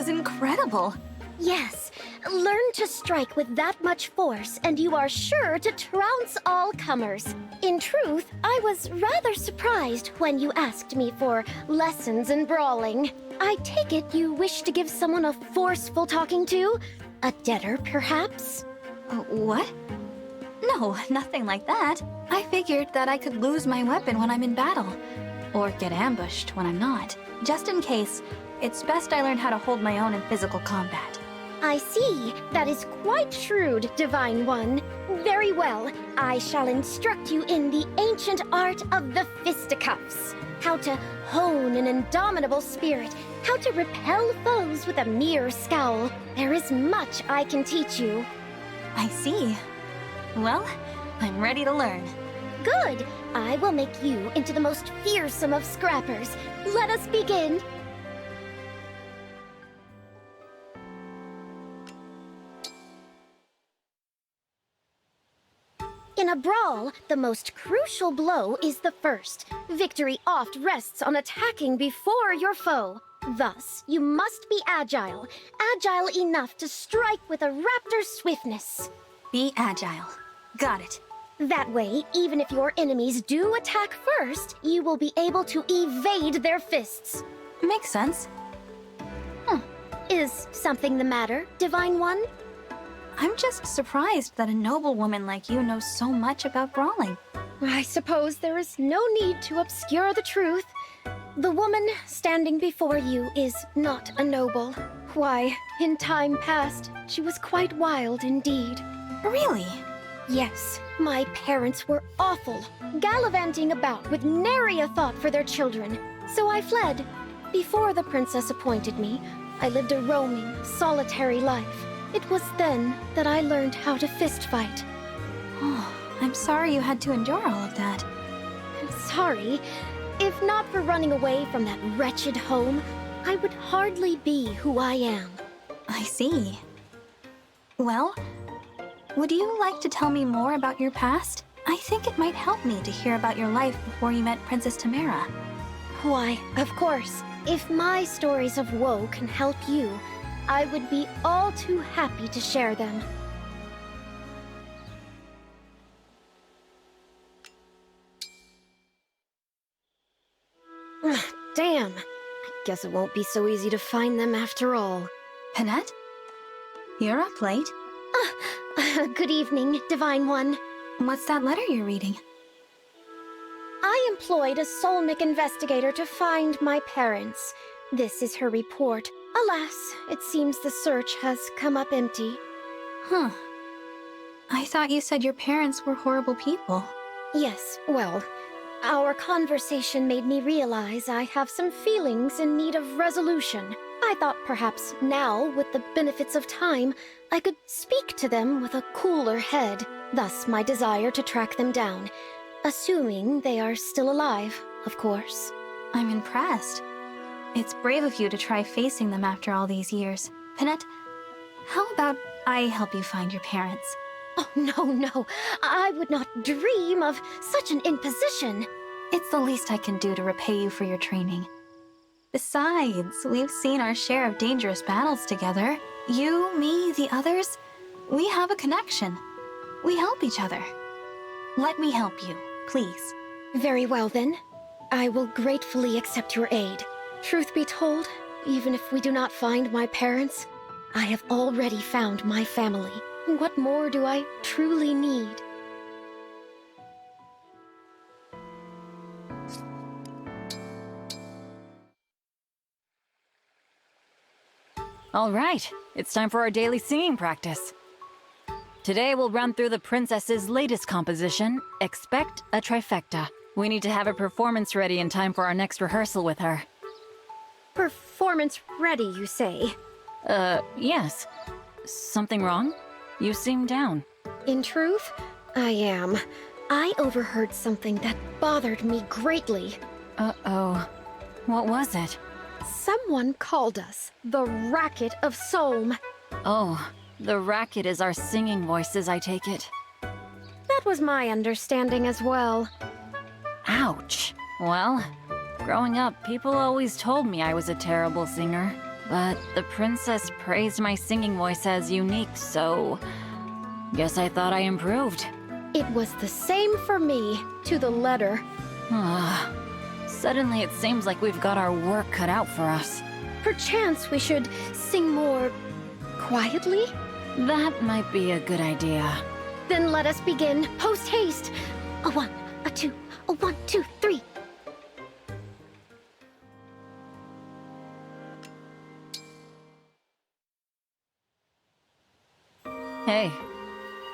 was incredible. Yes, learn to strike with that much force, and you are sure to trounce all comers. In truth, I was rather surprised when you asked me for lessons in brawling. I take it you wish to give someone a forceful talking to? A debtor, perhaps? What? No, nothing like that. I figured that I could lose my weapon when I'm in battle, or get ambushed when I'm not. Just in case, it's best I learn how to hold my own in physical combat. I see. That is quite shrewd, Divine One. Very well. I shall instruct you in the ancient art of the fisticuffs. How to hone an indomitable spirit. How to repel foes with a mere scowl. There is much I can teach you. I see. Well, I'm ready to learn. Good. I will make you into the most fearsome of scrappers. Let us begin. In a brawl, the most crucial blow is the first. Victory oft rests on attacking before your foe. Thus, you must be agile. Agile enough to strike with a raptor's swiftness. Be agile. Got it. That way, even if your enemies do attack first, you will be able to evade their fists. Makes sense. Is something the matter, Divine One? I'm just surprised that a noble woman like you knows so much about brawling. I suppose there is no need to obscure the truth. The woman standing before you is not a noble. Why, in time past, she was quite wild indeed. Really? Yes, my parents were awful, gallivanting about with nary a thought for their children. So I fled. Before the princess appointed me, I lived a roaming, solitary life. It was then that I learned how to fist fight. Oh, I'm sorry you had to endure all of that. I'm sorry. If not for running away from that wretched home, I would hardly be who I am. I see. Well, would you like to tell me more about your past? I think it might help me to hear about your life before you met Princess Timerra. Why, of course. If my stories of woe can help you, I would be all too happy to share them. Damn. I guess it won't be so easy to find them after all. Panette? You're up late. Good evening, Divine One. What's that letter you're reading? I employed a Solmic investigator to find my parents. This is her report. Alas, it seems the search has come up empty. Huh. I thought you said your parents were horrible people. Yes, well, our conversation made me realize I have some feelings in need of resolution. I thought perhaps now, with the benefits of time, I could speak to them with a cooler head. Thus my desire to track them down. Assuming they are still alive, of course. I'm impressed. It's brave of you to try facing them after all these years. Panette, how about I help you find your parents? Oh, no. I would not dream of such an imposition. It's the least I can do to repay you for your training. Besides, we've seen our share of dangerous battles together. You, me, the others, we have a connection. We help each other. Let me help you, please. Very well, then. I will gratefully accept your aid. Truth be told, even if we do not find my parents, I have already found my family. What more do I truly need? All right, it's time for our daily singing practice. Today we'll run through the princess's latest composition, Expect a Trifecta. We need to have a performance ready in time for our next rehearsal with her. Performance ready, you say? Yes. Something wrong? You seem down. In truth, I am. I overheard something that bothered me greatly. Uh-oh. What was it? Someone called us the Racket of Solm. Oh, the racket is our singing voices, I take it. That was my understanding as well. Ouch. Well, growing up, people always told me I was a terrible singer. But the princess praised my singing voice as unique, so guess I thought I improved. It was the same for me, to the letter. Suddenly it seems like we've got our work cut out for us. Perchance we should sing more quietly? That might be a good idea. Then let us begin, post-haste. A 1, a 2, a 1, 2, 3. Hey,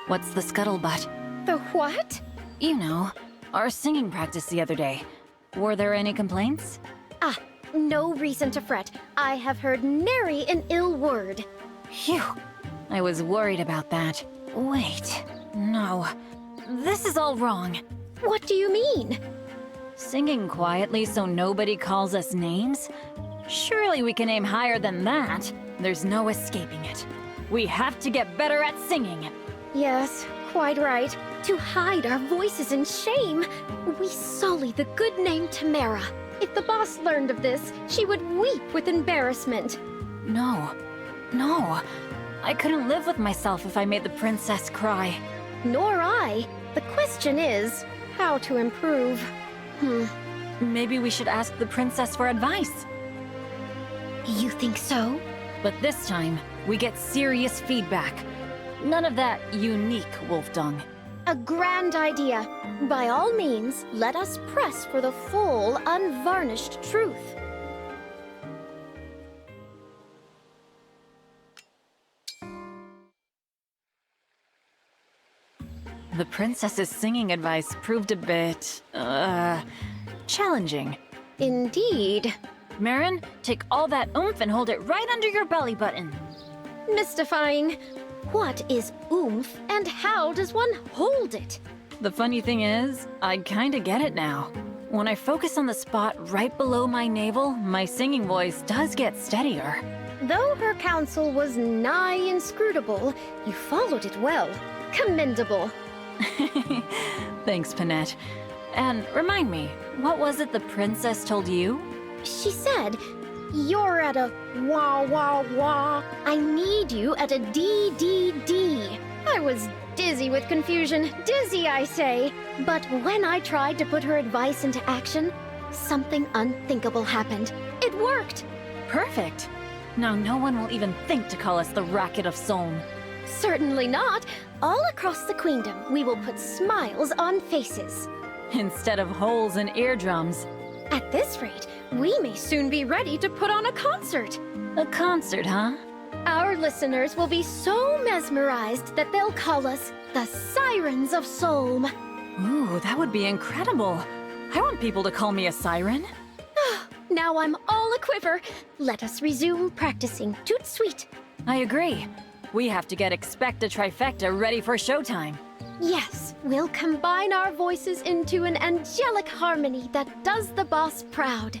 what's the scuttlebutt? The what? You know, our singing practice the other day. Were there any complaints? Ah, no reason to fret. I have heard nary an ill word. Phew. I was worried about that. Wait. No. This is all wrong. What do you mean? Singing quietly so nobody calls us names? Surely we can aim higher than that. There's no escaping it. We have to get better at singing. Yes, quite right. To hide our voices in shame, we sully the good name Timerra. If the boss learned of this, she would weep with embarrassment. No. I couldn't live with myself if I made the princess cry. Nor I. The question is, how to improve. Maybe we should ask the princess for advice. You think so? But this time, we get serious feedback. None of that unique wolf dung. A grand idea. By all means, let us press for the full, unvarnished truth. The princess's singing advice proved a bit, challenging. Indeed. Merrin, take all that oomph and hold it right under your belly button. Mystifying. What is oomph, and how does one hold it? The funny thing is, I kinda get it now. When I focus on the spot right below my navel, my singing voice does get steadier. Though her counsel was nigh inscrutable, you followed it well. Commendable. Thanks, Panette. And remind me, what was it the princess told you? She said, "You're at a wah wah wah. I need you at a D D D." I was dizzy with confusion. Dizzy, I say. But when I tried to put her advice into action, something unthinkable happened. It worked. Perfect. Now no one will even think to call us the Racket of Solm. Certainly not. All across the queendom, we will put smiles on faces. Instead of holes in eardrums. At this rate, we may soon be ready to put on a concert. A concert, huh? Our listeners will be so mesmerized that they'll call us the Sirens of Solm. Ooh, that would be incredible. I want people to call me a siren. Now I'm all a-quiver. Let us resume practicing. Toot sweet. I agree. We have to get Expect a Trifecta ready for showtime. Yes, we'll combine our voices into an angelic harmony that does the boss proud.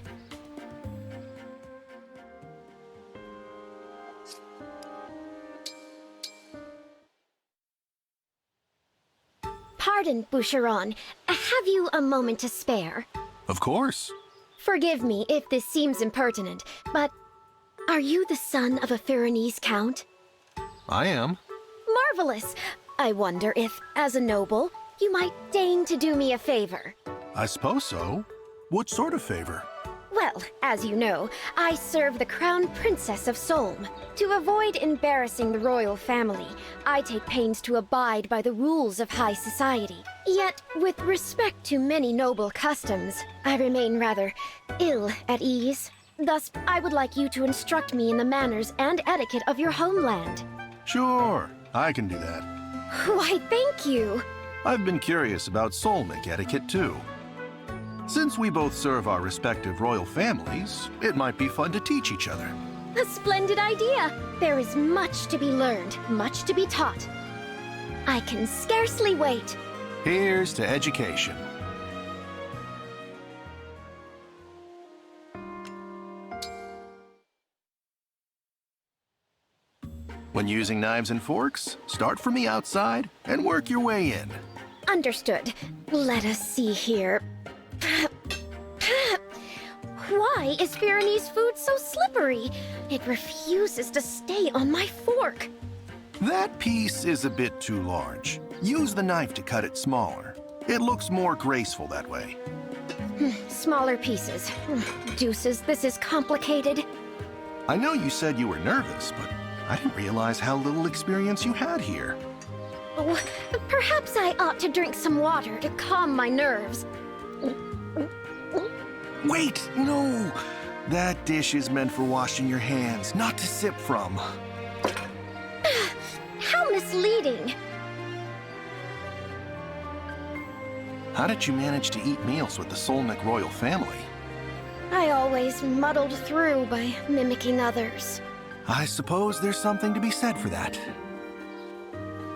Pardon, Boucheron. Have you a moment to spare? Of course. Forgive me if this seems impertinent, but are you the son of a Pyrenees count? I am. Marvelous! I wonder if, as a noble, you might deign to do me a favor. I suppose so. What sort of favor? Well, as you know, I serve the Crown Princess of Solm. To avoid embarrassing the royal family, I take pains to abide by the rules of high society. Yet, with respect to many noble customs, I remain rather ill at ease. Thus, I would like you to instruct me in the manners and etiquette of your homeland. Sure, I can do that. Why, thank you. I've been curious about Solmic etiquette too. Since we both serve our respective royal families, it might be fun to teach each other. A splendid idea. There is much to be learned, much to be taught. I can scarcely wait. Here's to education. When using knives and forks, start from the outside and work your way in. Understood. Let us see here. Why is Firenne's food so slippery? It refuses to stay on my fork. That piece is a bit too large. Use the knife to cut it smaller. It looks more graceful that way. Smaller pieces. Deuces, this is complicated. I know you said you were nervous, but I didn't realize how little experience you had here. Oh, perhaps I ought to drink some water to calm my nerves. Wait, no! That dish is meant for washing your hands, not to sip from. How misleading! How did you manage to eat meals with the Solnick royal family? I always muddled through by mimicking others. I suppose there's something to be said for that.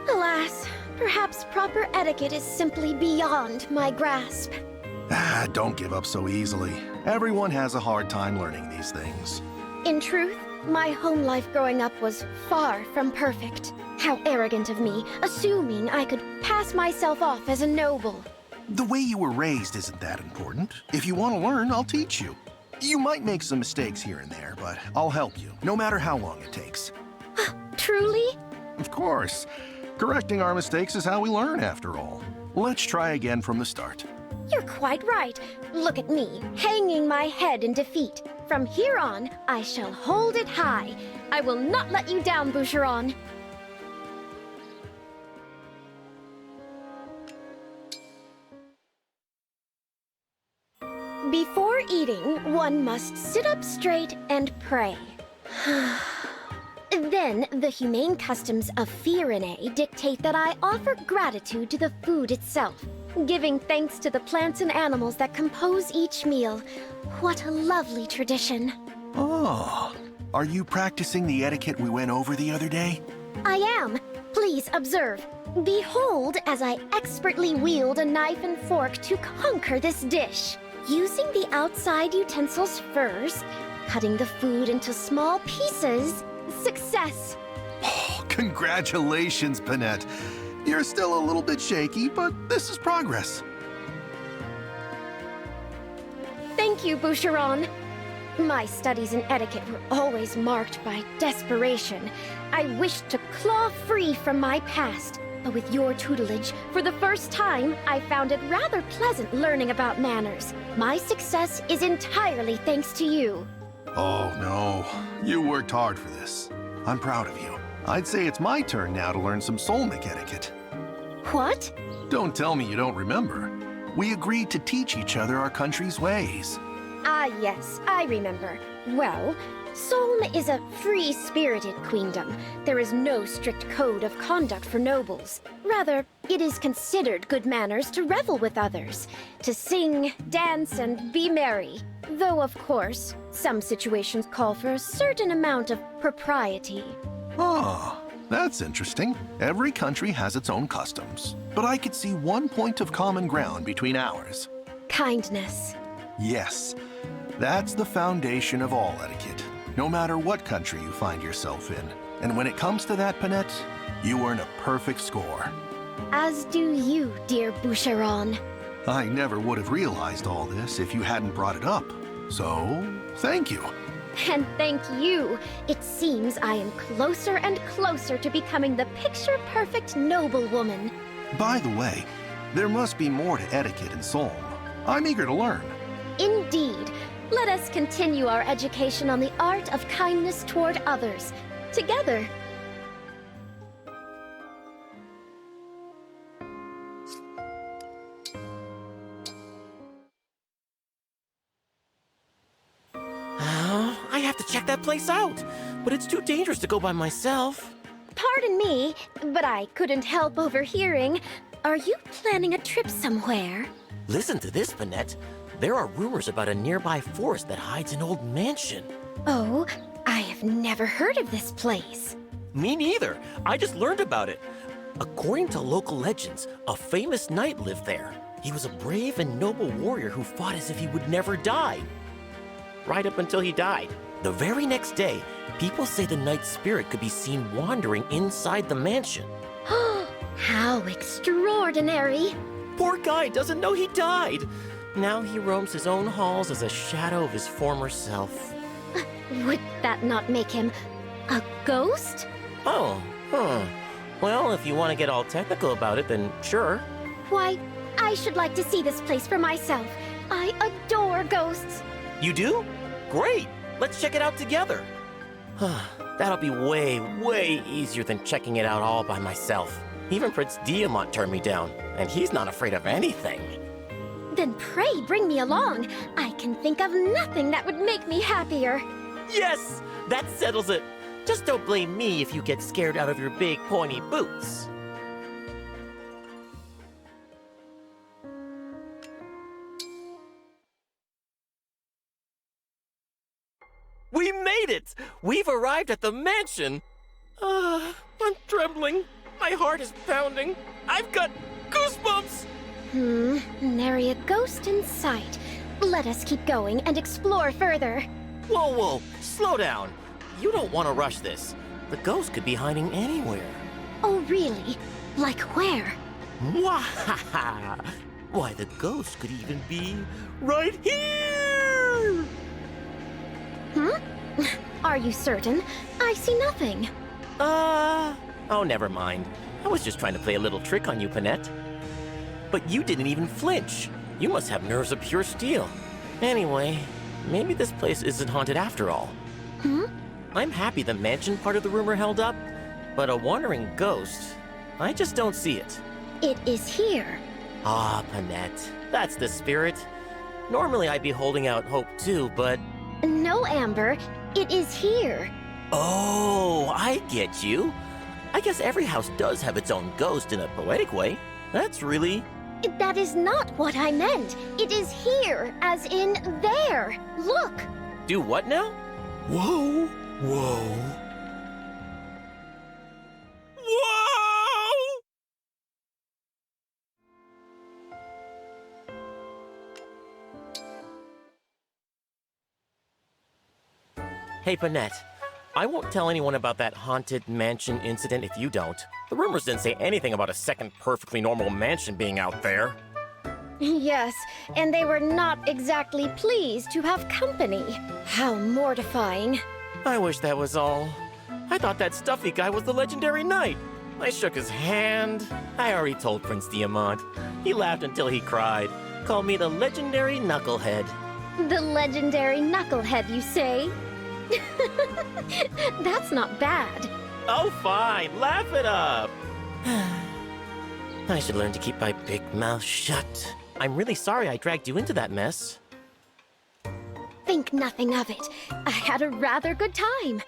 Alas, perhaps proper etiquette is simply beyond my grasp. Don't give up so easily. Everyone has a hard time learning these things. In truth, my home life growing up was far from perfect. How arrogant of me, assuming I could pass myself off as a noble. The way you were raised isn't that important. If you want to learn, I'll teach you. You might make some mistakes here and there, but I'll help you, no matter how long it takes. Truly? Of course. Correcting our mistakes is how we learn, after all. Let's try again from the start. You're quite right. Look at me, hanging my head in defeat. From here on, I shall hold it high. I will not let you down, Boucheron. Before eating, one must sit up straight and pray. Then, the humane customs of Firenze dictate that I offer gratitude to the food itself, giving thanks to the plants and animals that compose each meal. What a lovely tradition. Oh, are you practicing the etiquette we went over the other day? I am. Please observe. Behold as I expertly wield a knife and fork to conquer this dish. Using the outside utensils first, cutting the food into small pieces. Success! Oh, congratulations, Panette. You're still a little bit shaky, but this is progress. Thank you, Boucheron. My studies in etiquette were always marked by desperation. I wished to claw free from my past, but with your tutelage, for the first time, I found it rather pleasant learning about manners. My success is entirely thanks to you. Oh, no. You worked hard for this. I'm proud of you. I'd say it's my turn now to learn some Solnick etiquette. What? Don't tell me you don't remember. We agreed to teach each other our country's ways. Ah, yes, I remember. Well, Solm is a free-spirited queendom. There is no strict code of conduct for nobles. Rather, it is considered good manners to revel with others, to sing, dance, and be merry. Though, of course, some situations call for a certain amount of propriety. Ah, that's interesting. Every country has its own customs, but I could see one point of common ground between ours. Kindness. Yes, that's the foundation of all etiquette, no matter what country you find yourself in. And when it comes to that, Panette, you earn a perfect score. As do you, dear Boucheron. I never would have realized all this if you hadn't brought it up. So, thank you. And thank you. It seems I am closer and closer to becoming the picture-perfect noblewoman. By the way, there must be more to etiquette in Solm. I'm eager to learn. Indeed. Let us continue our education on the art of kindness toward others. Together. I have to check that place out, but it's too dangerous to go by myself. Pardon me, but I couldn't help overhearing. Are you planning a trip somewhere? Listen to this, Panette. There are rumors about a nearby forest that hides an old mansion. Oh, I have never heard of this place. Me neither. I just learned about it. According to local legends, a famous knight lived there. He was a brave and noble warrior who fought as if he would never die. Right up until he died. The very next day, people say the knight's spirit could be seen wandering inside the mansion. How extraordinary! Poor guy doesn't know he died. Now he roams his own halls as a shadow of his former self. Would that not make him a ghost? Oh, Well, if you want to get all technical about it, then sure. Why, I should like to see this place for myself. I adore ghosts. You do? Great! Let's check it out together. That'll be way, way easier than checking it out all by myself. Even Prince Diamant turned me down, and he's not afraid of anything. Then pray bring me along. I can think of nothing that would make me happier. Yes! That settles it. Just don't blame me if you get scared out of your big pointy boots. We made it! We've arrived at the mansion! I'm trembling. My heart is pounding. I've got goosebumps! Nary a ghost in sight. Let us keep going and explore further. Whoa, slow down. You don't want to rush this. The ghost could be hiding anywhere. Oh, really? Like where? Mwahaha! Why, the ghost could even be right here! Are you certain? I see nothing. Oh, never mind. I was just trying to play a little trick on you, Panette. But you didn't even flinch. You must have nerves of pure steel. Anyway, maybe this place isn't haunted after all. I'm happy the mansion part of the rumor held up, but a wandering ghost, I just don't see it. It is here. Ah, Panette, that's the spirit. Normally I'd be holding out hope too, but... No, Amber. It is here. Oh, I get you. I guess every house does have its own ghost in a poetic way. That's really... That is not what I meant. It is here, as in there. Look. Do what now? Whoa! Hey, Panette. I won't tell anyone about that haunted mansion incident if you don't. The rumors didn't say anything about a second perfectly normal mansion being out there. Yes, and they were not exactly pleased to have company. How mortifying. I wish that was all. I thought that stuffy guy was the legendary knight. I shook his hand. I already told Prince Diamant. He laughed until he cried. Called me the legendary knucklehead. The legendary knucklehead, you say? That's not bad. Oh, fine. Laugh it up. I should learn to keep my big mouth shut. I'm really sorry I dragged you into that mess. Think nothing of it. I had a rather good time.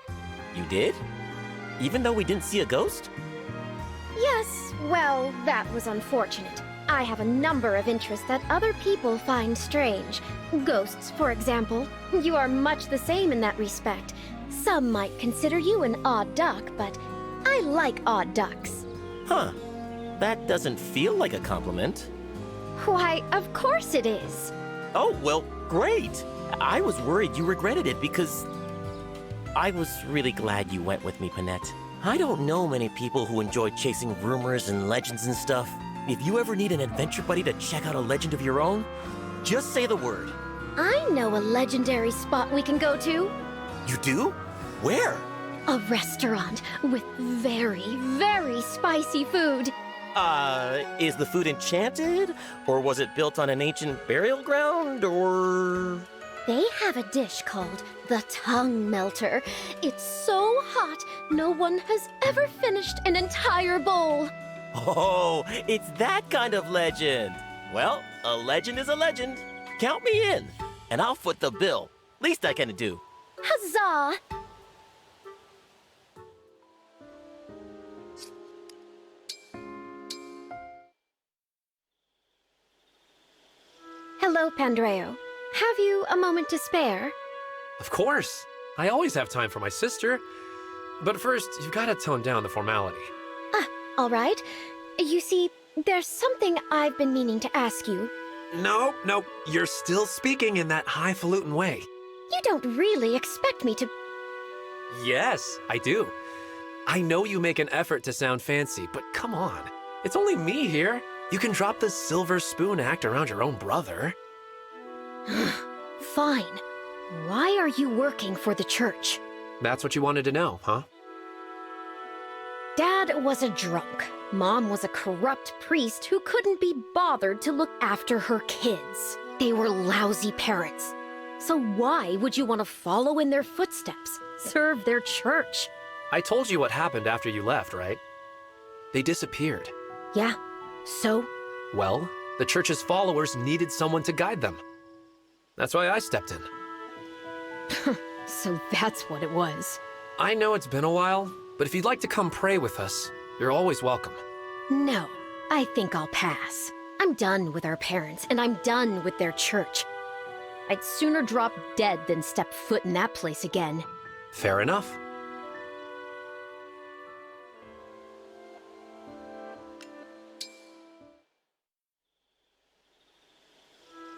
You did? Even though we didn't see a ghost? Yes, well, that was unfortunate. I have a number of interests that other people find strange. Ghosts, for example. You are much the same in that respect. Some might consider you an odd duck, but I like odd ducks. Huh. That doesn't feel like a compliment. Why, of course it is. Oh, well, great. I was worried you regretted it because... I was really glad you went with me, Panette. I don't know many people who enjoy chasing rumors and legends and stuff. If you ever need an adventure buddy to check out a legend of your own, just say the word. I know a legendary spot we can go to. You do? Where? A restaurant with very, very spicy food. Is the food enchanted? Or was it built on an ancient burial ground? Or... They have a dish called the Tongue Melter. It's so hot, no one has ever finished an entire bowl. Oh, it's that kind of legend. Well, a legend is a legend. Count me in, and I'll foot the bill. Least I can do. Huzzah! Hello, Pandreo. Have you a moment to spare? Of course. I always have time for my sister. But first, you've got to tone down the formality. All right. You see, there's something I've been meaning to ask you. No, you're still speaking in that highfalutin way. You don't really expect me to... Yes, I do. I know you make an effort to sound fancy, but come on. It's only me here. You can drop the silver spoon act around your own brother. Fine. Why are you working for the church? That's what you wanted to know, huh? Dad was a drunk. Mom was a corrupt priest who couldn't be bothered to look after her kids. They were lousy parents. So why would you want to follow in their footsteps, serve their church? I told you what happened after you left, right? They disappeared. Yeah, so? Well, the church's followers needed someone to guide them. That's why I stepped in. So that's what it was. I know it's been a while, but if you'd like to come pray with us, you're always welcome. No, I think I'll pass. I'm done with our parents, and I'm done with their church. I'd sooner drop dead than step foot in that place again. Fair enough.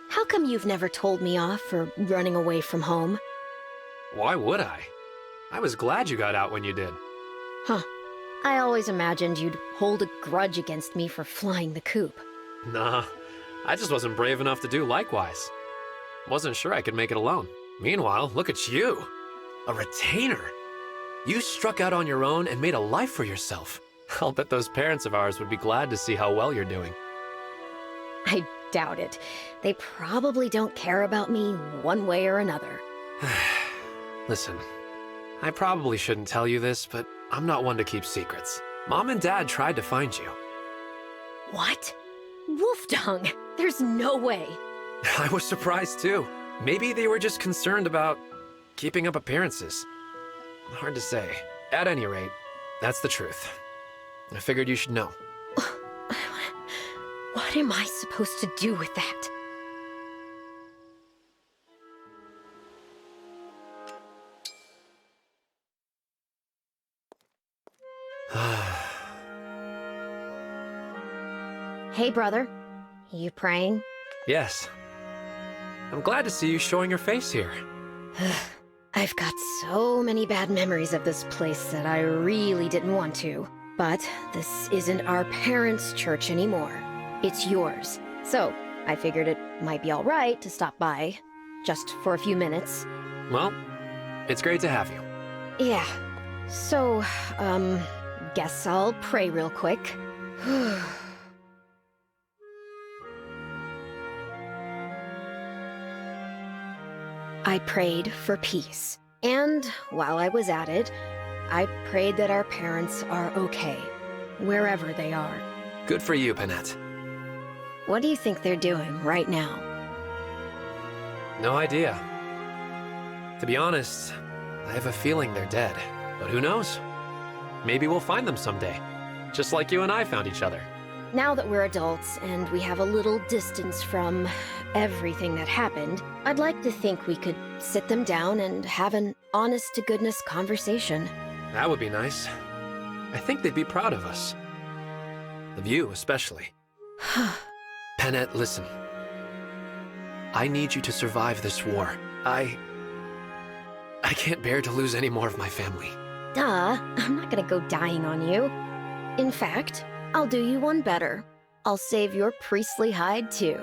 How come you've never told me off for running away from home? Why would I? I was glad you got out when you did. Huh. I always imagined you'd hold a grudge against me for flying the coop. Nah, I just wasn't brave enough to do likewise. Wasn't sure I could make it alone. Meanwhile, look at you. A retainer. You struck out on your own and made a life for yourself. I'll bet those parents of ours would be glad to see how well you're doing. I doubt it. They probably don't care about me one way or another. Listen, I probably shouldn't tell you this, but I'm not one to keep secrets. Mom and Dad tried to find you. What? Wolf dung! There's no way! I was surprised too. Maybe they were just concerned about keeping up appearances. Hard to say. At any rate, that's the truth. I figured you should know. What am I supposed to do with that? Hey, brother. You praying? Yes. I'm glad to see you showing your face here. I've got so many bad memories of this place that I really didn't want to. But this isn't our parents' church anymore. It's yours. So, I figured it might be all right to stop by, just for a few minutes. Well, it's great to have you. Yeah. So, guess I'll pray real quick. I prayed for peace. And while I was at it, I prayed that our parents are okay, wherever they are. Good for you, Panette. What do you think they're doing right now? No idea. To be honest, I have a feeling they're dead. But who knows? Maybe we'll find them someday. Just like you and I found each other. Now that we're adults and we have a little distance from everything that happened, I'd like to think we could sit them down and have an honest-to-goodness conversation. That would be nice. I think they'd be proud of us. Of you, especially. Panette, listen. I need you to survive this war. I can't bear to lose any more of my family. Duh, I'm not gonna go dying on you. In fact, I'll do you one better. I'll save your priestly hide, too.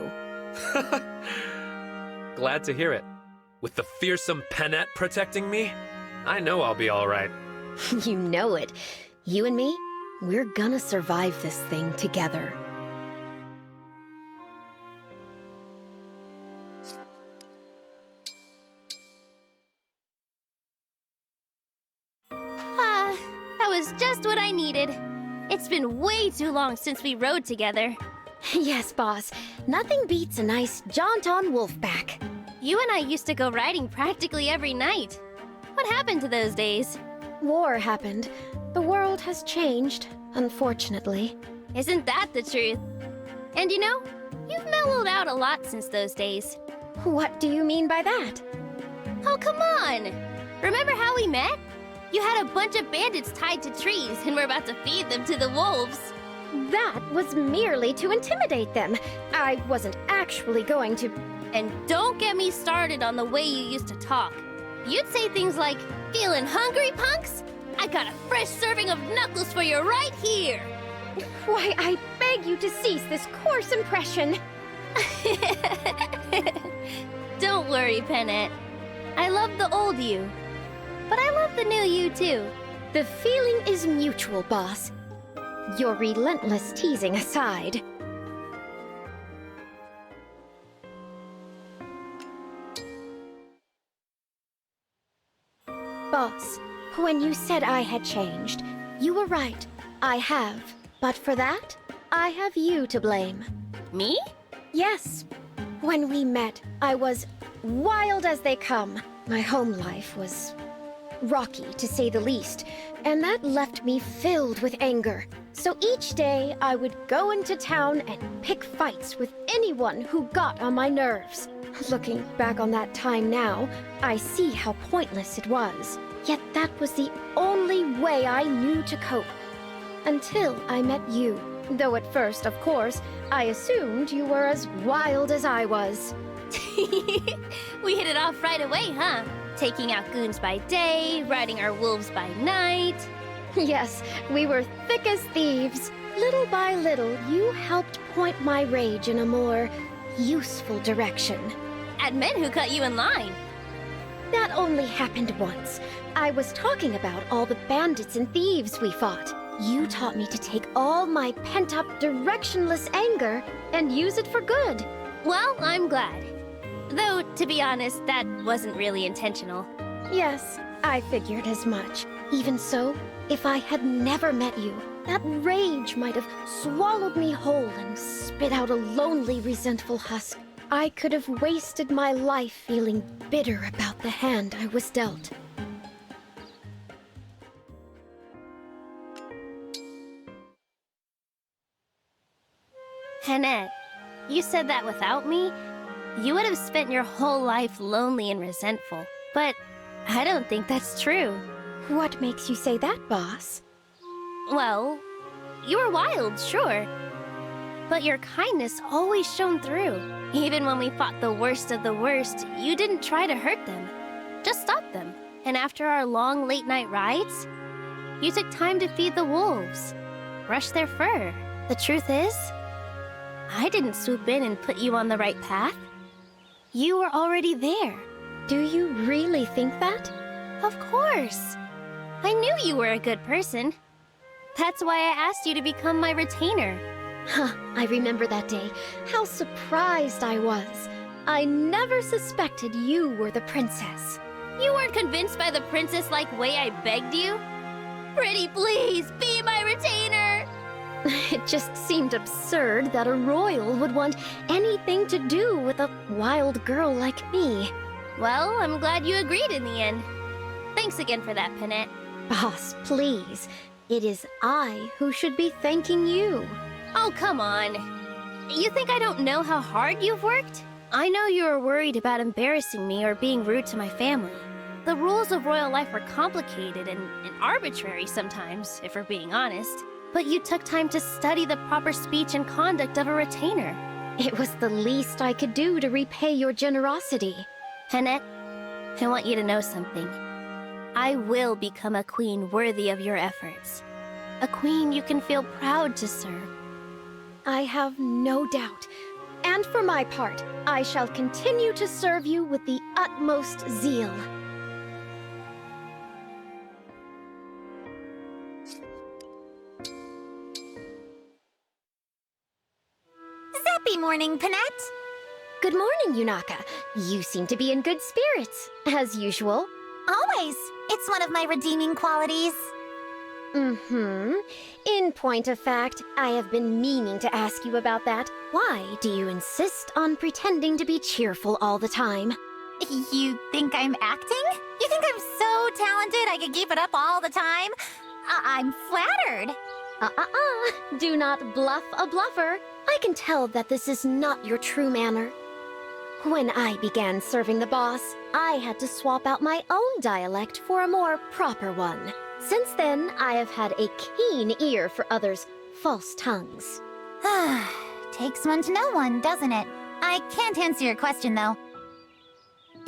Glad to hear it. With the fearsome Panette protecting me, I know I'll be all right. You know it. You and me, we're gonna survive this thing together. That was just what I needed. It's been way too long since we rode together. Yes, boss. Nothing beats a nice jaunt on Wolfback. You and I used to go riding practically every night. What happened to those days? War happened. The world has changed, unfortunately. Isn't that the truth? And you know, you've mellowed out a lot since those days. What do you mean by that? Oh, come on! Remember how we met? You had a bunch of bandits tied to trees and were about to feed them to the wolves. That was merely to intimidate them. I wasn't actually going to... And don't get me started on the way you used to talk. You'd say things like, "Feeling hungry, punks? I got a fresh serving of knuckles for you right here." Why, I beg you to cease this coarse impression. Don't worry, Panette. I love the old you, but I love the new you too. The feeling is mutual, boss. Your relentless teasing aside. Boss, when you said I had changed, you were right. I have. But for that, I have you to blame. Me? Yes. When we met, I was wild as they come. My home life was rocky, to say the least, and that left me filled with anger. So each day, I would go into town and pick fights with anyone who got on my nerves. Looking back on that time now, I see how pointless it was. Yet that was the only way I knew to cope. Until I met you. Though at first, of course, I assumed you were as wild as I was. We hit it off right away, huh? Taking out goons by day, riding our wolves by night. Yes, we were thick as thieves. Little by little, you helped point my rage in a more useful direction. And men who cut you in line. That only happened once. I was talking about all the bandits and thieves we fought. You taught me to take all my pent-up, directionless anger and use it for good. Well, I'm glad. Though, to be honest, that wasn't really intentional. Yes, I figured as much. Even so, if I had never met you, that rage might have swallowed me whole and spit out a lonely, resentful husk. I could have wasted my life feeling bitter about the hand I was dealt. Panette, you said that without me, you would have spent your whole life lonely and resentful. But I don't think that's true. What makes you say that, boss? Well, you were wild, sure. But your kindness always shone through. Even when we fought the worst of the worst, you didn't try to hurt them. Just stop them. And after our long late-night rides, you took time to feed the wolves, brush their fur. The truth is, I didn't swoop in and put you on the right path. You were already there. Do you really think that? Of course. I knew you were a good person. That's why I asked you to become my retainer. Huh, I remember that day. How surprised I was. I never suspected you were the princess. You weren't convinced by the princess-like way I begged you? Pretty please, be my retainer! It just seemed absurd that a royal would want anything to do with a wild girl like me. Well, I'm glad you agreed in the end. Thanks again for that, Panette. Boss, please. It is I who should be thanking you. Oh, come on. You think I don't know how hard you've worked? I know you were worried about embarrassing me or being rude to my family. The rules of royal life are complicated and arbitrary sometimes, if we're being honest. But you took time to study the proper speech and conduct of a retainer. It was the least I could do to repay your generosity. Panette, I want you to know something. I will become a queen worthy of your efforts. A queen you can feel proud to serve. I have no doubt. And for my part, I shall continue to serve you with the utmost zeal. Happy morning, Panette! Good morning, Yunaka. You seem to be in good spirits, as usual. Always. It's one of my redeeming qualities. Mm-hmm. In point of fact, I have been meaning to ask you about that. Why do you insist on pretending to be cheerful all the time? You think I'm acting? You think I'm so talented I could keep it up all the time? I'm flattered. Do not bluff a bluffer. I can tell that this is not your true manner. When I began serving the boss, I had to swap out my own dialect for a more proper one. Since then, I have had a keen ear for others' false tongues. Takes one to know one, doesn't it? I can't answer your question, though.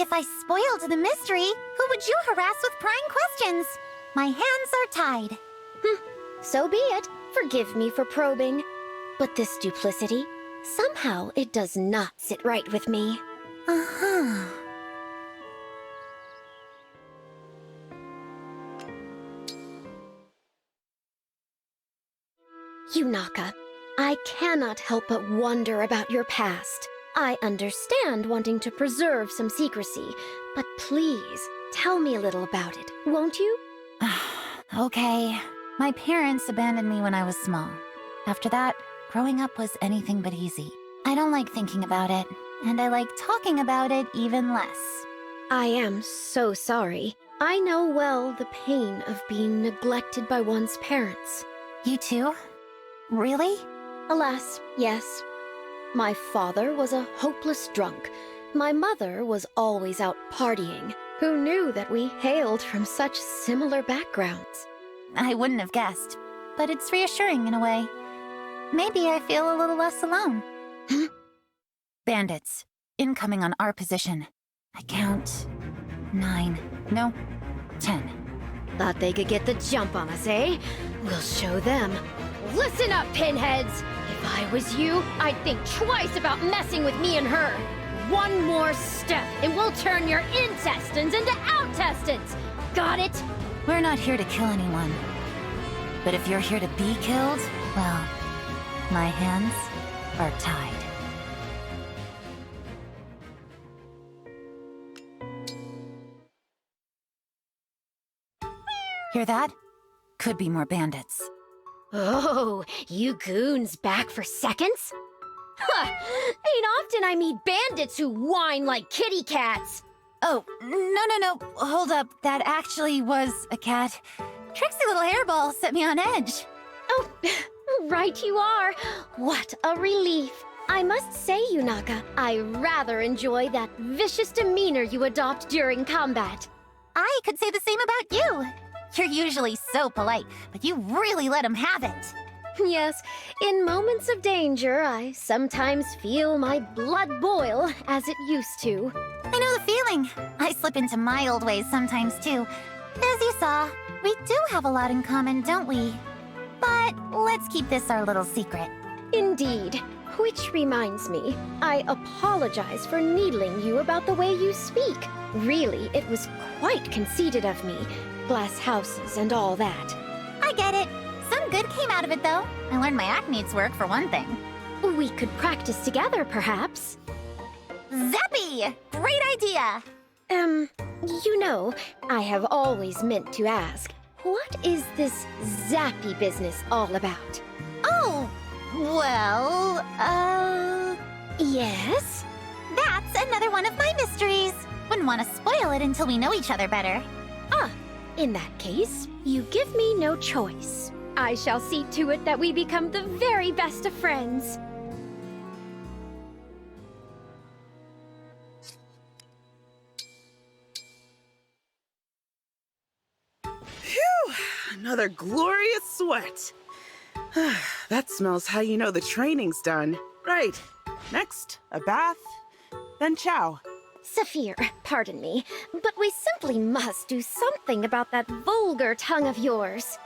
If I spoiled the mystery, who would you harass with prying questions? My hands are tied. So be it. Forgive me for probing. But this duplicity, somehow it does not sit right with me. Yunaka, I cannot help but wonder about your past. I understand wanting to preserve some secrecy, but please, tell me a little about it, won't you? Okay. My parents abandoned me when I was small. After that, growing up was anything but easy. I don't like thinking about it, and I like talking about it even less. I am so sorry. I know well the pain of being neglected by one's parents. You too? Really? Alas, yes. My father was a hopeless drunk. My mother was always out partying. Who knew that we hailed from such similar backgrounds? I wouldn't have guessed, but it's reassuring in a way. Maybe I feel a little less alone. Bandits, incoming on our position. I count 9, no, 10. Thought they could get the jump on us, eh? We'll show them. Listen up, pinheads! If I was you, I'd think twice about messing with me and her. One more step, and we'll turn your intestines into outtestines! Got it? We're not here to kill anyone. But if you're here to be killed, well, my hands are tied. Hear that? Could be more bandits. Oh, you goons back for seconds? Huh! Ain't often I meet bandits who whine like kitty cats. Oh, no. Hold up. That actually was a cat. Tricksy little hairball set me on edge. Oh, right you are. What a relief. I must say, Yunaka, I rather enjoy that vicious demeanor you adopt during combat. I could say the same about you. You're usually so polite, but you really let him have it. Yes, in moments of danger, I sometimes feel my blood boil as it used to. I know the feeling. I slip into my old ways sometimes too. As you saw, we do have a lot in common, don't we? But let's keep this our little secret. Indeed. Which reminds me, I apologize for needling you about the way you speak. Really, it was quite conceited of me. Glass houses and all that. I get it. Some good came out of it, though. I learned my act needs work, for one thing. We could practice together, perhaps. Zappy! Great idea! You know, I have always meant to ask, what is this zappy business all about? Oh, well, Yes? that's another one of my mysteries. Wouldn't want to spoil it until we know each other better. Ah, in that case, you give me no choice. I shall see to it that we become the very best of friends. Phew! Another glorious sweat. That smells how you know the training's done. Right. Next, a bath, then chow. Saphir, pardon me, but we simply must do something about that vulgar tongue of yours.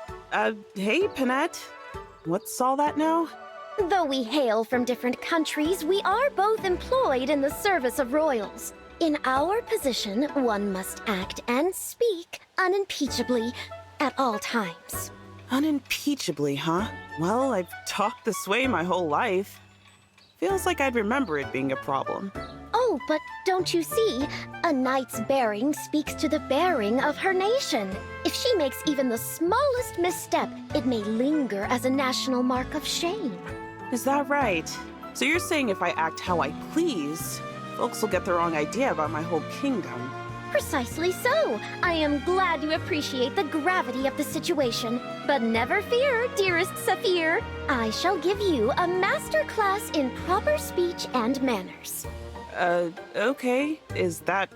Hey, Panette. What's all that now? Though we hail from different countries, we are both employed in the service of royals. In our position, one must act and speak unimpeachably at all times. Unimpeachably, huh? Well, I've talked this way my whole life. Feels like I'd remember it being a problem. Oh, but don't you see? A knight's bearing speaks to the bearing of her nation. If she makes even the smallest misstep, it may linger as a national mark of shame. Is that right? So you're saying if I act how I please, folks will get the wrong idea about my whole kingdom? Precisely so. I am glad you appreciate the gravity of the situation. But never fear, dearest Saphir. I shall give you a master class in proper speech and manners. Okay. Is that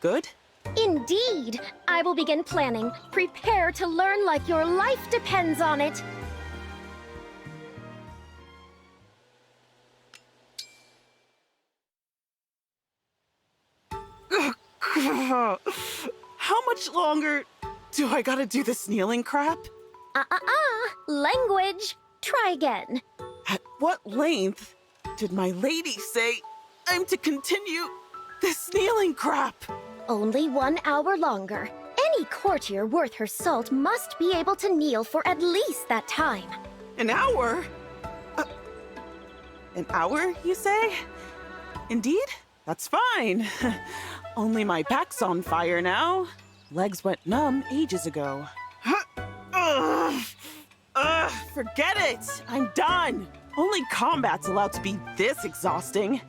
good? Indeed. I will begin planning. Prepare to learn like your life depends on it. How much longer do I gotta do this kneeling crap? Language. Try again. At what length did my lady say I'm to continue this kneeling crap? Only 1 hour longer. Any courtier worth her salt must be able to kneel for at least that time. An hour? An hour, you say? Indeed? That's fine. Only my back's on fire now. Legs went numb ages ago. Forget it! I'm done! Only combat's allowed to be this exhausting.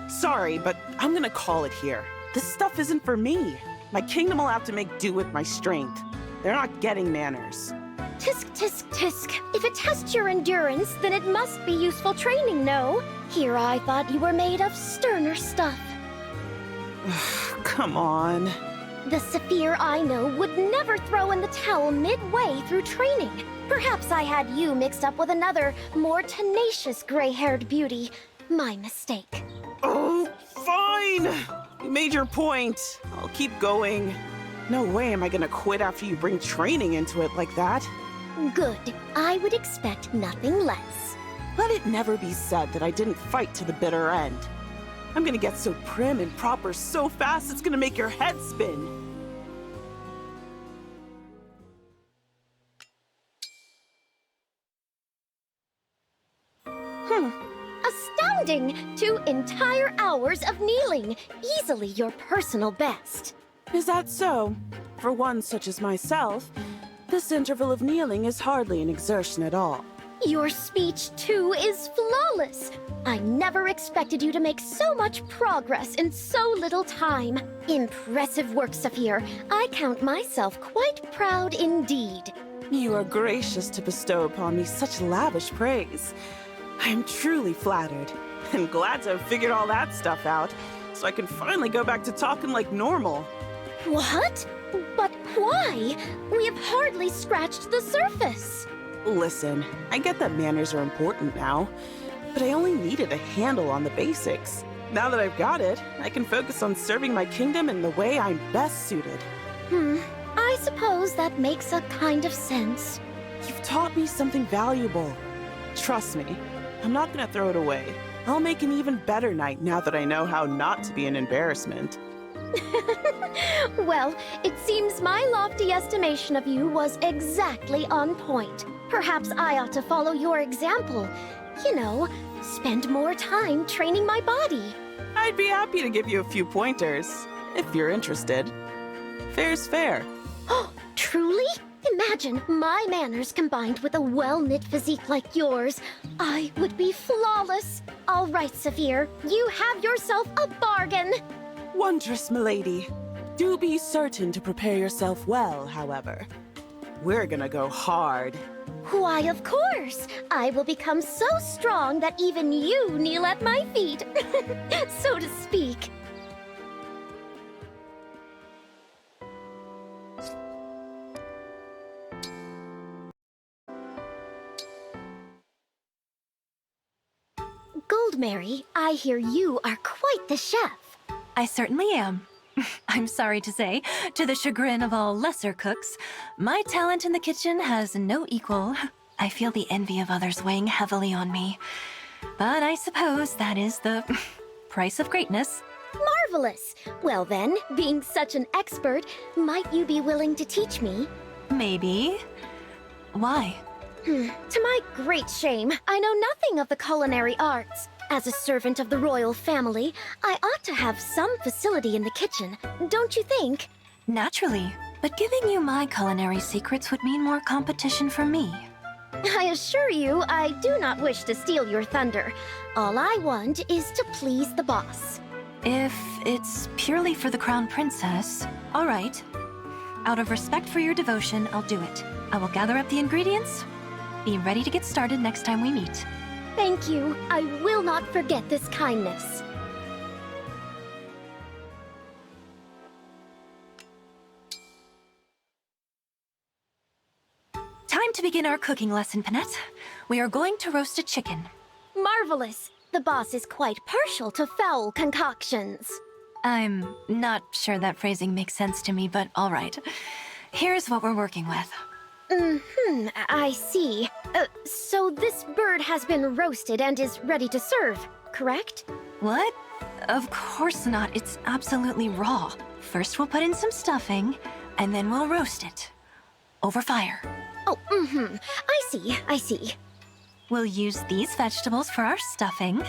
Sorry, but I'm gonna call it here. This stuff isn't for me. My kingdom will have to make do with my strength. They're not getting manners. Tisk, tisk, tisk. If it tests your endurance, then it must be useful training, no? Here I thought you were made of sterner stuff. Come on. The Saphir I know would never throw in the towel midway through training. Perhaps I had you mixed up with another, more tenacious gray-haired beauty. My mistake. Oh, fine! You made your point. I'll keep going. No way am I gonna quit after you bring training into it like that. Good. I would expect nothing less. Let it never be said that I didn't fight to the bitter end. I'm gonna get so prim and proper so fast it's gonna make your head spin. Astounding! 2 entire hours of kneeling. Easily your personal best. Is that so? For one such as myself, this interval of kneeling is hardly an exertion at all. Your speech, too, is flawless. I never expected you to make so much progress in so little time. Impressive work, Saphir. I count myself quite proud indeed. You are gracious to bestow upon me such lavish praise. I am truly flattered, and glad to have figured all that stuff out, so I can finally go back to talking like normal. What? But why? We have hardly scratched the surface. Listen, I get that manners are important now, but I only needed a handle on the basics. Now that I've got it, I can focus on serving my kingdom in the way I'm best suited. I suppose that makes a kind of sense. You've taught me something valuable. Trust me, I'm not gonna throw it away. I'll make an even better knight now that I know how not to be an embarrassment. Well, it seems my lofty estimation of you was exactly on point. Perhaps I ought to follow your example. You know, spend more time training my body. I'd be happy to give you a few pointers, if you're interested. Fair's fair. Oh, truly? Imagine my manners combined with a well-knit physique like yours. I would be flawless. All right, Saphir, you have yourself a bargain. Wondrous, milady. Do be certain to prepare yourself well, however. We're gonna go hard. Why, of course. I will become so strong that even you kneel at my feet, so to speak. Goldmary, I hear you are quite the chef. I certainly am. I'm sorry to say, to the chagrin of all lesser cooks, my talent in the kitchen has no equal. I feel the envy of others weighing heavily on me. But I suppose that is the price of greatness. Marvelous! Well then, being such an expert, might you be willing to teach me? Maybe. Why? To my great shame, I know nothing of the culinary arts. As a servant of the royal family, I ought to have some facility in the kitchen, don't you think? Naturally, but giving you my culinary secrets would mean more competition for me. I assure you, I do not wish to steal your thunder. All I want is to please the boss. If it's purely for the crown princess, all right. Out of respect for your devotion, I'll do it. I will gather up the ingredients. Be ready to get started next time we meet. Thank you. I will not forget this kindness. Time to begin our cooking lesson, Panette. We are going to roast a chicken. Marvelous. The boss is quite partial to foul concoctions. I'm not sure that phrasing makes sense to me, but all right. Here's what we're working with. I see. So this bird has been roasted and is ready to serve, correct? What? Of course not. It's absolutely raw. First we'll put in some stuffing, and then we'll roast it. Over fire. Oh, I see. We'll use these vegetables for our stuffing.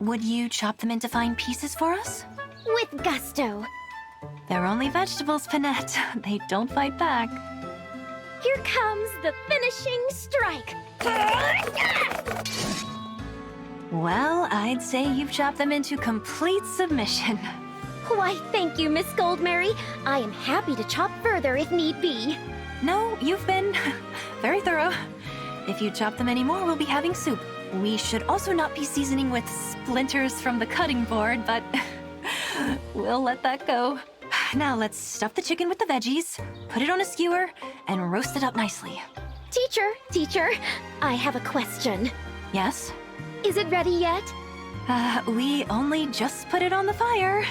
Would you chop them into fine pieces for us? With gusto. They're only vegetables, Panette. They don't fight back. Here comes the finishing strike. Well, I'd say you've chopped them into complete submission. Why, thank you, Miss Goldmary. I am happy to chop further if need be. No, you've been very thorough. If you chop them anymore, we'll be having soup. We should also not be seasoning with splinters from the cutting board, but we'll let that go. Now let's stuff the chicken with the veggies, put it on a skewer, and roast it up nicely. Teacher, I have a question. Yes? Is it ready yet? We only just put it on the fire.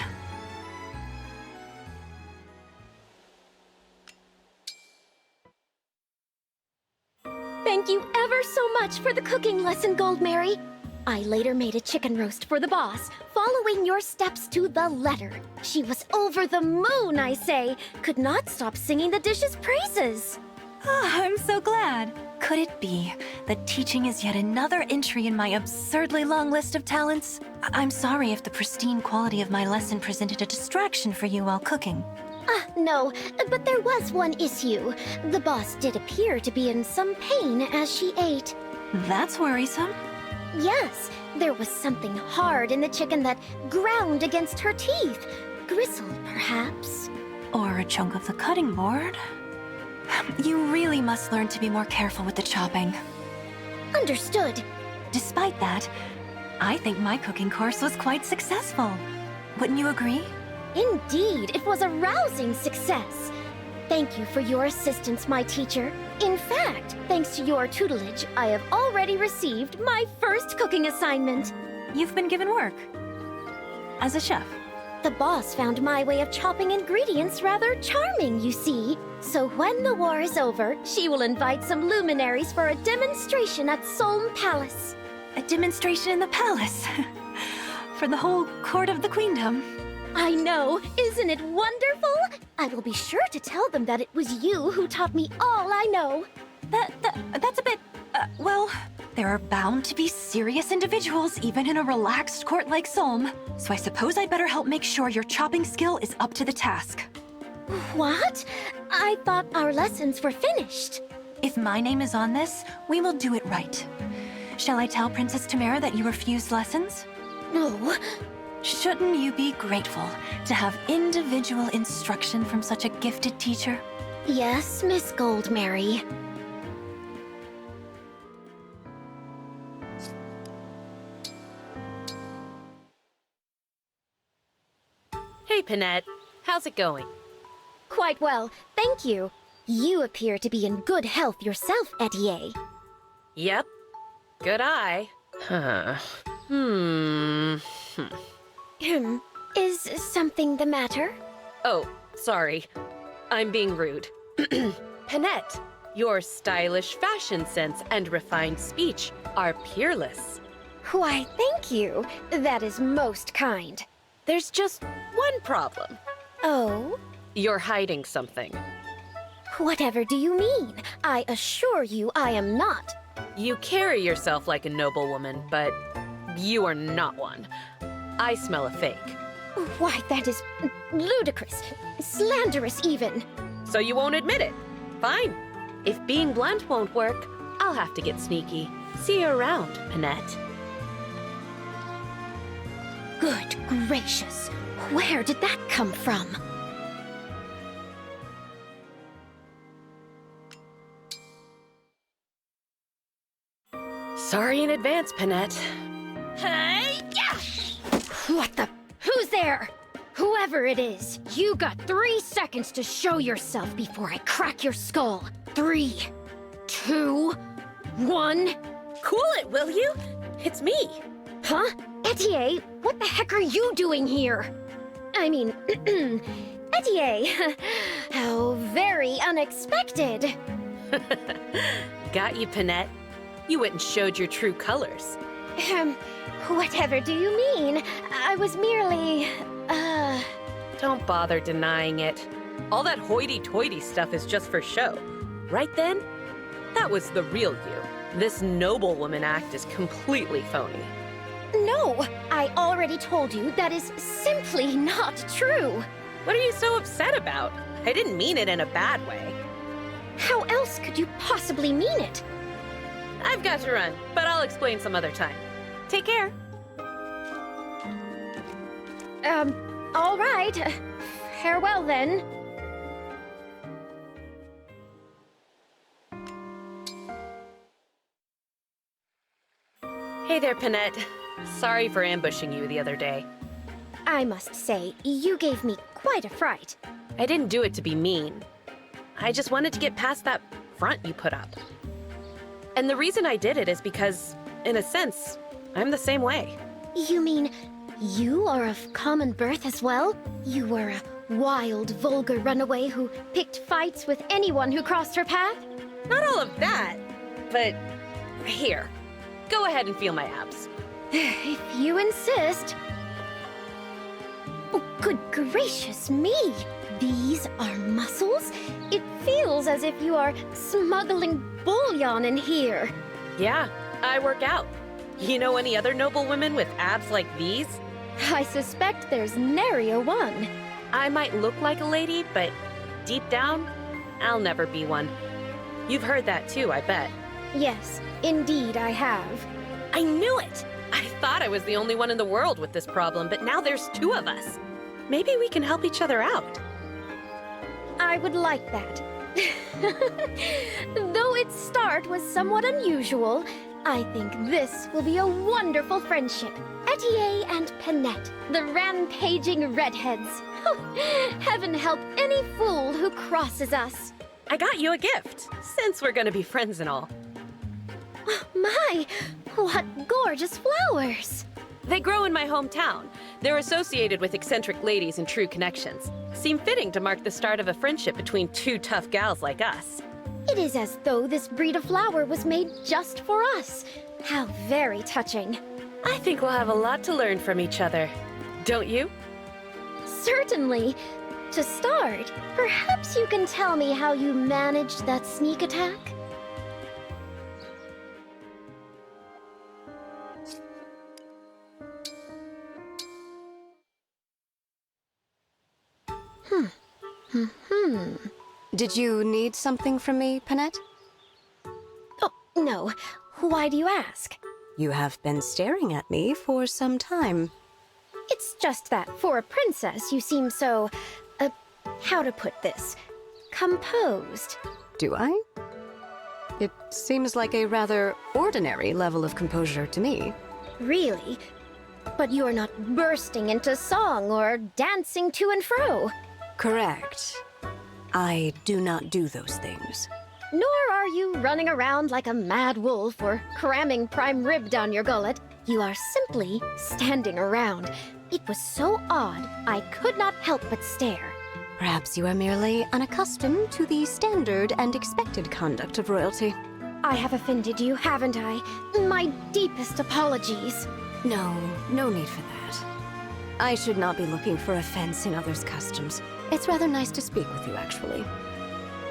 Thank you ever so much for the cooking lesson, Goldmary. I later made a chicken roast for the boss, following your steps to the letter. She was over the moon, I say. Could not stop singing the dish's praises. I'm so glad. Could it be that teaching is yet another entry in my absurdly long list of talents? I'm sorry if the pristine quality of my lesson presented a distraction for you while cooking. No, but there was one issue. The boss did appear to be in some pain as she ate. That's worrisome. Yes, there was something hard in the chicken that ground against her teeth. Gristled, perhaps. Or a chunk of the cutting board. You really must learn to be more careful with the chopping. Understood. Despite that, I think my cooking course was quite successful. Wouldn't you agree? Indeed, it was a rousing success. Thank you for your assistance, my teacher. In fact, thanks to your tutelage, I have already received my first cooking assignment. You've been given work. As a chef. The boss found my way of chopping ingredients rather charming, you see. So when the war is over, she will invite some luminaries for a demonstration at Solm Palace. A demonstration in the palace? For the whole court of the queendom? I know, isn't it wonderful? I will be sure to tell them that it was you who taught me all I know. That's a bit, well, there are bound to be serious individuals even in a relaxed court like Solm. So I suppose I'd better help make sure your chopping skill is up to the task. What? I thought our lessons were finished. If my name is on this, we will do it right. Shall I tell Princess Timerra that you refused lessons? No. Shouldn't you be grateful to have individual instruction from such a gifted teacher? Yes, Miss Goldmary. Hey, Panette. How's it going? Quite well, thank you. You appear to be in good health yourself, Etie. Yep. Good eye. Is something the matter? Oh, sorry. I'm being rude. Panette, your stylish fashion sense and refined speech are peerless. Why, thank you. That is most kind. There's just one problem. Oh? You're hiding something. Whatever do you mean? I assure you I am not. You carry yourself like a noblewoman, but you are not one. I smell a fake. Why, that is ludicrous. Slanderous, even. So you won't admit it. Fine. If being blunt won't work, I'll have to get sneaky. See you around, Panette. Good gracious. Where did that come from? Sorry in advance, Panette. Hey, yeah! What the? Who's there? Whoever it is, you got 3 seconds to show yourself before I crack your skull. 3, 2, 1. Cool it, will you? It's me. Huh? Etie, what the heck are you doing here? I mean, Etie, how very unexpected. Got you, Panette. You went and showed your true colors. Whatever do you mean? I was merely, Don't bother denying it. All that hoity-toity stuff is just for show. Right then? That was the real you. This noblewoman act is completely phony. No, I already told you that is simply not true. What are you so upset about? I didn't mean it in a bad way. How else could you possibly mean it? I've got to run, but I'll explain some other time. Take care. All right. Farewell then. Hey there, Panette. Sorry for ambushing you the other day. I must say, you gave me quite a fright. I didn't do it to be mean. I just wanted to get past that front you put up. And the reason I did it is because, in a sense, I'm the same way. You mean you are of common birth as well? You were a wild, vulgar runaway who picked fights with anyone who crossed her path? Not all of that, but here. Go ahead and feel my abs. If you insist. Oh, good gracious me! These are muscles? It feels as if you are smuggling bullion in here. Yeah, I work out. You know any other noble women with abs like these? I suspect there's nary a one. I might look like a lady, but deep down, I'll never be one. You've heard that too, I bet. Yes, indeed I have. I knew it! I thought I was the only one in the world with this problem, but now there's two of us. Maybe we can help each other out. I would like that. Though its start was somewhat unusual, I think this will be a wonderful friendship. Etie and Panette, the rampaging redheads. Heaven help any fool who crosses us. I got you a gift, since we're gonna be friends and all. My, what gorgeous flowers! They grow in my hometown. They're associated with eccentric ladies and true connections. Seem fitting to mark the start of a friendship between two tough gals like us. It is as though this breed of flower was made just for us. How very touching. I think we'll have a lot to learn from each other. Don't you? Certainly. To start, perhaps you can tell me how you managed that sneak attack? Did you need something from me, Panette? Oh, no. Why do you ask? You have been staring at me for some time. It's just that for a princess, you seem so, how to put this, composed. Do I? It seems like a rather ordinary level of composure to me. Really? But you are not bursting into song or dancing to and fro. Correct. I do not do those things. Nor are you running around like a mad wolf or cramming prime rib down your gullet. You are simply standing around. It was so odd, I could not help but stare. Perhaps you are merely unaccustomed to the standard and expected conduct of royalty. I have offended you, haven't I? My deepest apologies. No need for that. I should not be looking for offense in others' customs. It's rather nice to speak with you, actually.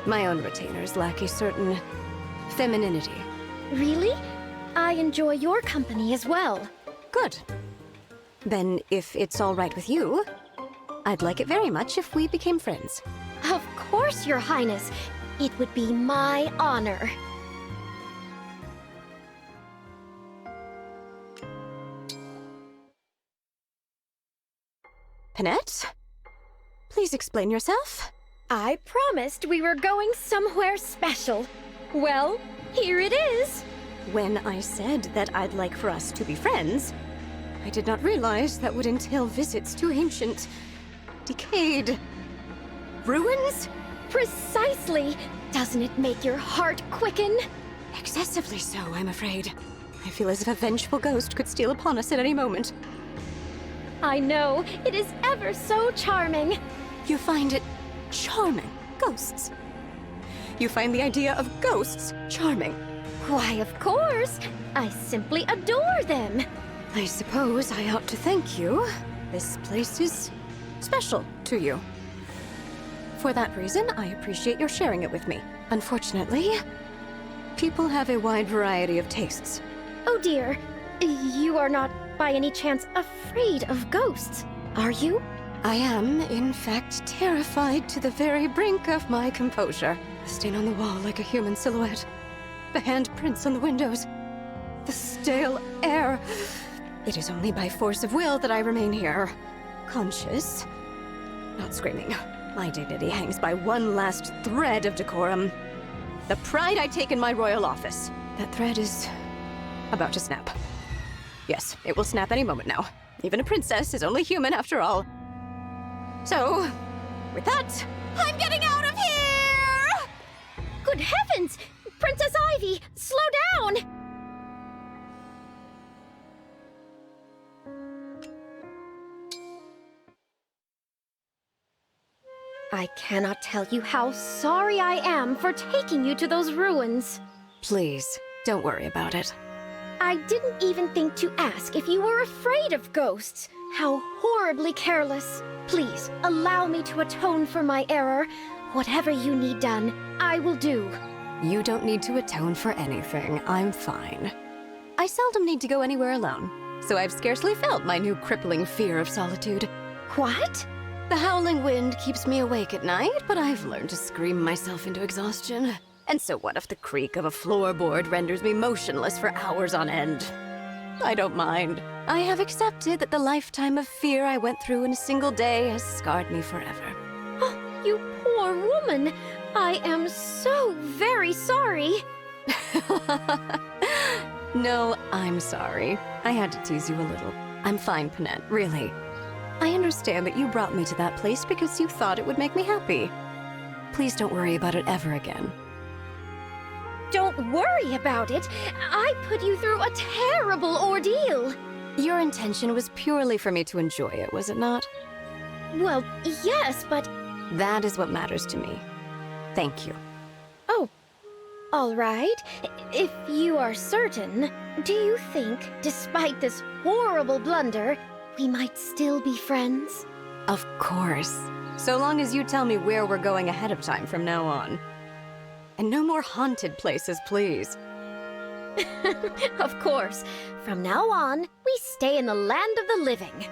My own retainers lack a certain femininity. Really? I enjoy your company as well. Good. Then, if it's all right with you, I'd like it very much if we became friends. Of course, Your Highness. It would be my honor. Panette? Please explain yourself. I promised we were going somewhere special. Well, here it is. When I said that I'd like for us to be friends, I did not realize that would entail visits to ancient, decayed ruins? Precisely. Doesn't it make your heart quicken? Excessively so, I'm afraid. I feel as if a vengeful ghost could steal upon us at any moment. I know. It is ever so charming. You find it charming? Ghosts? You find the idea of ghosts charming? Why, of course. I simply adore them. I suppose I ought to thank you. This place is special to you. For that reason, I appreciate your sharing it with me. Unfortunately, People have a wide variety of tastes. Oh dear. You are not, by any chance, afraid of ghosts, are you? I am, in fact, terrified to the very brink of my composure. The stain on the wall like a human silhouette. The handprints on the windows. The stale air. It is only by force of will that I remain here. Conscious. Not screaming. My dignity hangs by one last thread of decorum. The pride I take in my royal office. That thread is about to snap. Yes, it will snap any moment now. Even a princess is only human after all. So, with that, I'm getting out of here! Good heavens! Princess Ivy, slow down! I cannot tell you how sorry I am for taking you to those ruins. Please, don't worry about it. I didn't even think to ask if you were afraid of ghosts. How horribly careless. Please, allow me to atone for my error. Whatever you need done, I will do. You don't need to atone for anything. I'm fine. I seldom need to go anywhere alone, so I've scarcely felt my new crippling fear of solitude. What? The howling wind keeps me awake at night, but I've learned to scream myself into exhaustion. And so what if the creak of a floorboard renders me motionless for hours on end? I don't mind. I have accepted that the lifetime of fear I went through in a single day has scarred me forever. Oh, you poor woman. I am so very sorry. No, I'm sorry. I had to tease you a little. I'm fine, Panette, really. I understand that you brought me to that place because you thought it would make me happy. Please don't worry about it ever again. Don't worry about it. I put you through a terrible ordeal. Your intention was purely for me to enjoy it, was it not? Well, yes, but... That is what matters to me. Thank you. Oh, all right. If you are certain, do you think, despite this horrible blunder, we might still be friends? Of course. So long as you tell me where we're going ahead of time from now on. And no more haunted places, please. Of course. From now on, we stay in the land of the living.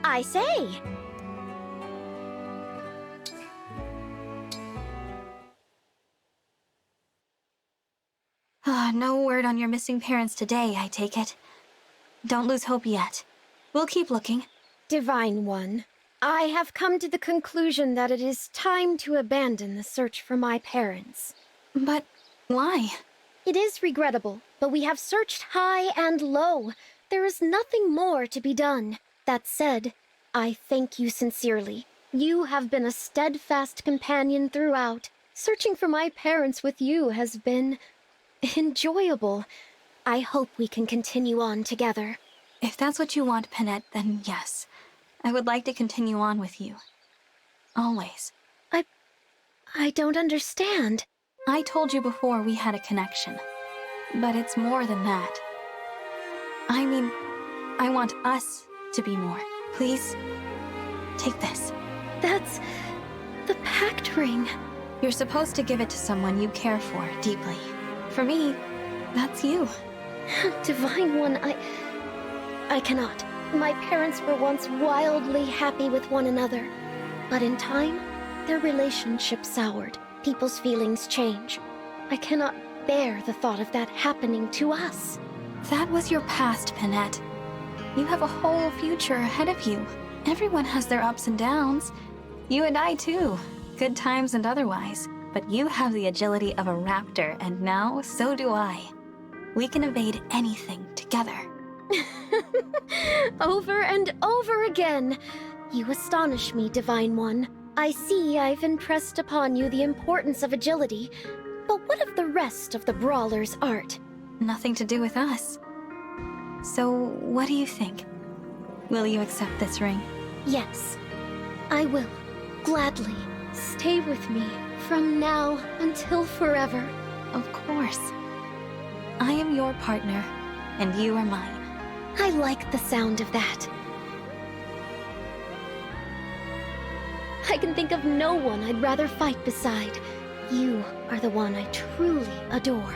I say. No word on your missing parents today, I take it. Don't lose hope yet. We'll keep looking. Divine One, I have come to the conclusion that it is time to abandon the search for my parents. But why? It is regrettable, but we have searched high and low. There is nothing more to be done. That said, I thank you sincerely. You have been a steadfast companion throughout. Searching for my parents with you has been enjoyable. I hope we can continue on together. If that's what you want, Panette, then yes. I would like to continue on with you. Always. I don't understand. I told you before we had a connection. But it's more than that. I mean, I want us to be more. Please, take this. That's the pact ring. You're supposed to give it to someone you care for deeply. For me, that's you. Divine One, I cannot. My parents were once wildly happy with one another. But in time, their relationship soured. People's feelings change. I cannot bear the thought of that happening to us. That was your past, Panette. You have a whole future ahead of you. Everyone has their ups and downs. You and I, too. Good times and otherwise. but you have the agility of a raptor, and now so do I. We can evade anything together. Over and over again. You astonish me, Divine One. I see I've impressed upon you the importance of agility, but what of the rest of the brawler's art? Nothing to do with us. So, what do you think? Will you accept this ring? Yes, I will. Gladly. Stay with me from now until forever. Of course. I am your partner, and you are mine. I like the sound of that. I can think of no one I'd rather fight beside. You are the one I truly adore.